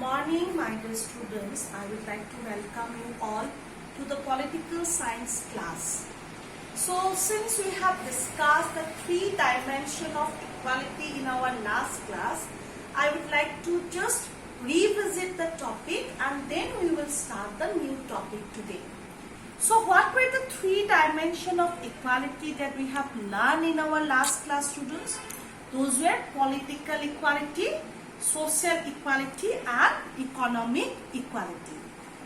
morning, my dear students. I would like to welcome you all to the political science class. So, since we have discussed the three dimensions of equality in our last class, I would like to just revisit the topic and then we will start the new topic today. So, what were the three dimensions of equality that we have learned in our last class, students? Those were political equality, social equality and economic equality.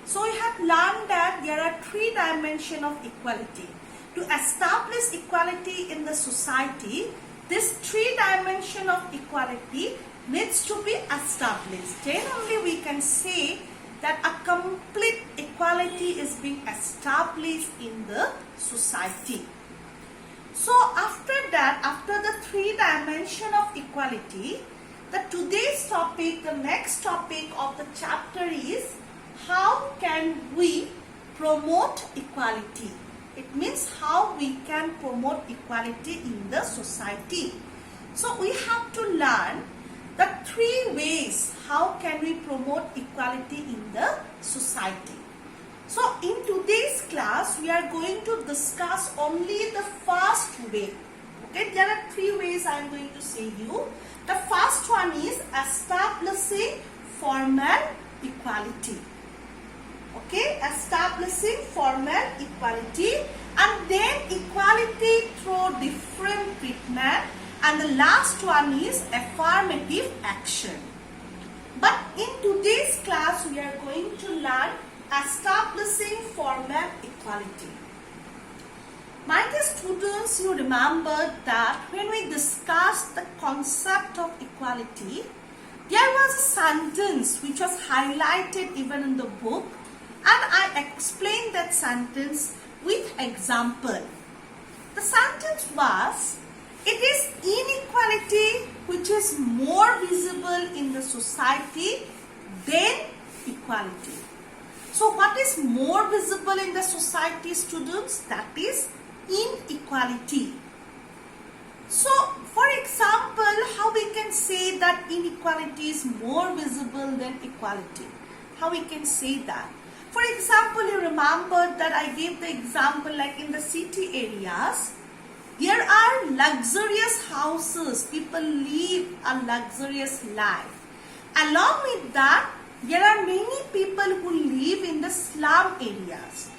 So we have learned that there are three dimensions of equality. To establish equality in the society, this three dimension of equality needs to be established. Then only we can say that a complete equality is being established in the society. So after that, after the three dimension of equality, today's topic, the next topic of the chapter is how can we promote equality. It means how we can promote equality in the society. So we have to learn the three ways how can we promote equality in the society. So in today's class, we are going to discuss only the first way. Okay, there are three ways I am going to say you. The first one is establishing formal equality. Okay, establishing formal equality, and then equality through different treatment, and the last one is affirmative action. But in today's class, we are going to learn establishing formal equality. My dear students, you remember that when we discussed the concept of equality, there was a sentence which was highlighted even in the book, and I explained that sentence with example. The sentence was, it is inequality which is more visible in the society than equality. So what is more visible in the society, students? That is inequality. So for example, how we can say that inequality is more visible than equality? How we can say that? For example, you remember that I gave the example like in the city areas, there are luxurious houses, people live a luxurious life. Along with that, there are many people who live in the slum areas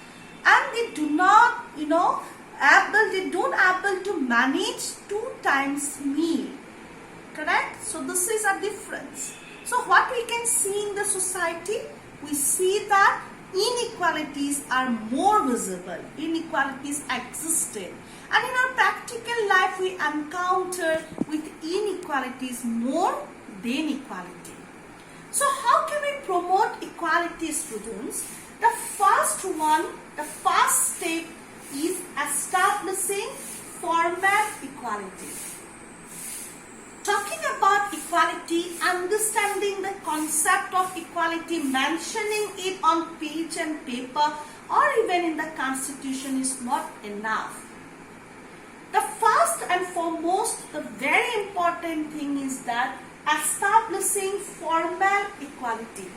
and they do not, they don't able to manage 2 times meal. Correct? So this is a difference. So what we can see in the society, we see that inequalities are more visible. Inequalities existed. And in our practical life, we encounter with inequalities more than equality. So how can we promote equality, students? The first step is establishing formal equality. Talking about equality, understanding the concept of equality, mentioning it on page and paper or even in the constitution is not enough. The first and foremost, the very important thing is that establishing formal equality.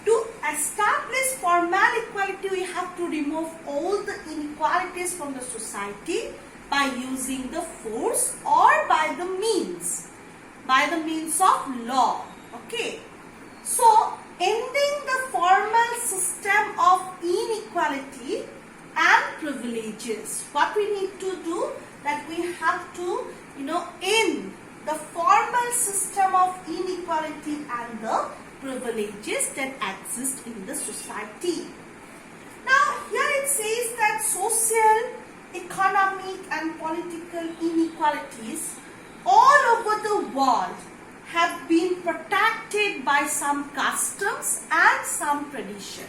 To establish formal equality, we have to remove all the inequalities from the society by using the force or by the means of law. Okay. So, ending the formal system of inequality and privileges. What we need to do, that we have to, end the formal system of inequality and the privileges that exist in the society. Now, here it says that social, economic and political inequalities all over the world have been protected by some customs and some tradition.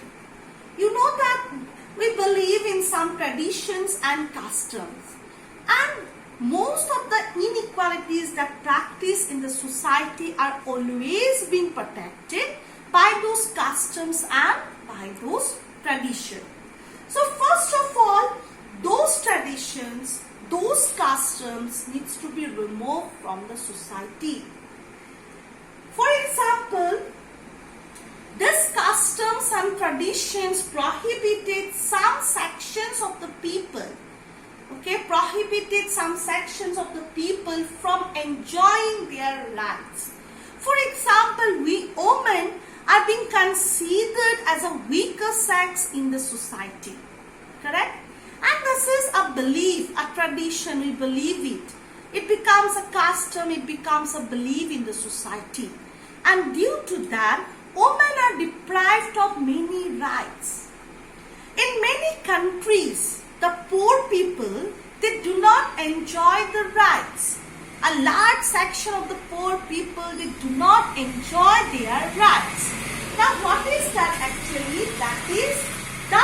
You know that we believe in some traditions and customs, and most of the inequalities that practice in the society are always being protected by those customs and by those traditions. So first of all, those traditions, those customs needs to be removed from the society. For example, traditions prohibited some sections of the people, prohibited some sections of the people from enjoying their rights. For example, we women are being considered as a weaker sex in the society, correct? And this is a belief, a tradition, we believe it. It becomes a custom, it becomes a belief in the society. And due to that, women are deprived of many rights. In many countries, the poor people, they do not enjoy the rights. A large section of the poor people, they do not enjoy their rights. Now what is that actually? That is the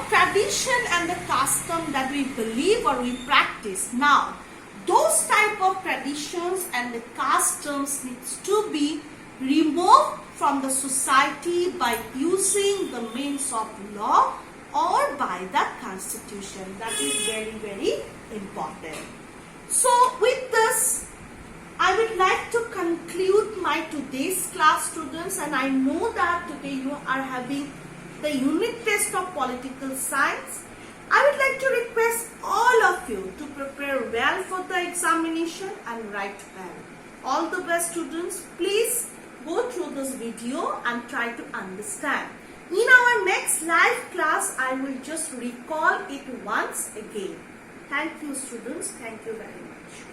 tradition and the custom that we believe or we practice. Now those type of traditions and the customs needs to be removed from the society by using the means of law or by the constitution. That is very, very important. So with this, I would like to conclude my today's class, students, and I know that today you are having the unit test of political science. I would like to request all of you to prepare well for the examination and write well. All the best, students. Please go through this video and try to understand. In our next live class, I will just recall it once again. Thank you, students. Thank you very much.